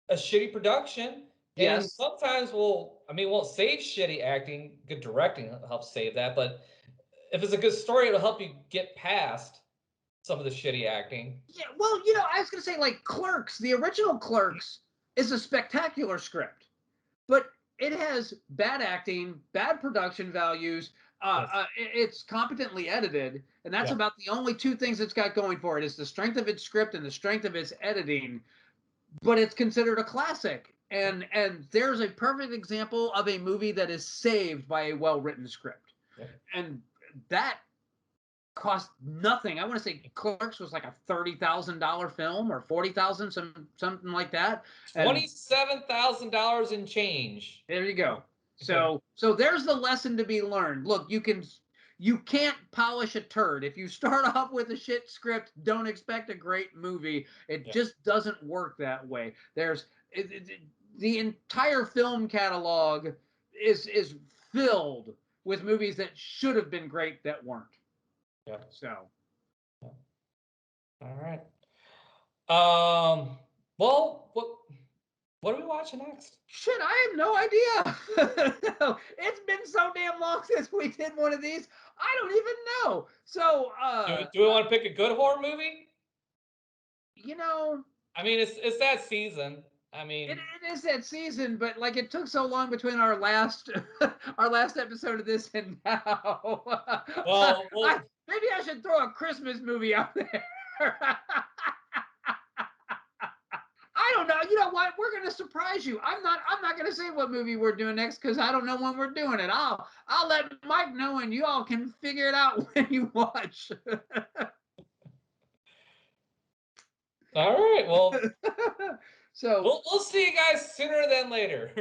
Speaker 1: a shitty production, and
Speaker 2: yes.
Speaker 1: sometimes won't save shitty acting. Good directing helps save that, but if it's a good story, it'll help you get past some of the shitty acting.
Speaker 2: Yeah, well, I was gonna say like Clerks. The original Clerks is a spectacular script, but it has bad acting, bad production values.
Speaker 1: Yes.
Speaker 2: It's competently edited, and that's
Speaker 1: Yeah.
Speaker 2: about the only two things it's got going for it: is the strength of its script and the strength of its editing. But it's considered a classic, and there's a perfect example of a movie that is saved by a well-written script,
Speaker 1: Yeah.
Speaker 2: and that cost nothing. I want to say Clerks was like a $30,000 film or 40,000, something like that. And
Speaker 1: $27,000 in change.
Speaker 2: there you go. So there's the lesson to be learned. Look, you can't polish a turd. If you start off with a shit script, don't expect a great movie. It
Speaker 1: Yeah.
Speaker 2: just doesn't work that way. The entire film catalog is filled with movies that should have been great that weren't.
Speaker 1: Yeah.
Speaker 2: So
Speaker 1: Yeah. All right. Well, what are we watching next?
Speaker 2: shit, I have no idea. It's been so damn long since we did one of these. I don't even know. So,
Speaker 1: Do we want to pick a good horror movie?
Speaker 2: you know,
Speaker 1: I mean, it's that season. I
Speaker 2: it,
Speaker 1: mean,
Speaker 2: it is that season, but like it took so long between our last our last episode of this and now.
Speaker 1: well, well,
Speaker 2: Maybe I should throw a Christmas movie out there. I don't know. You know what? We're gonna surprise you. I'm not gonna say what movie we're doing next because I don't know when we're doing it. I'll let Mike know and you all can figure it out when you watch.
Speaker 1: all right. Well,
Speaker 2: So
Speaker 1: we'll see you guys sooner than later.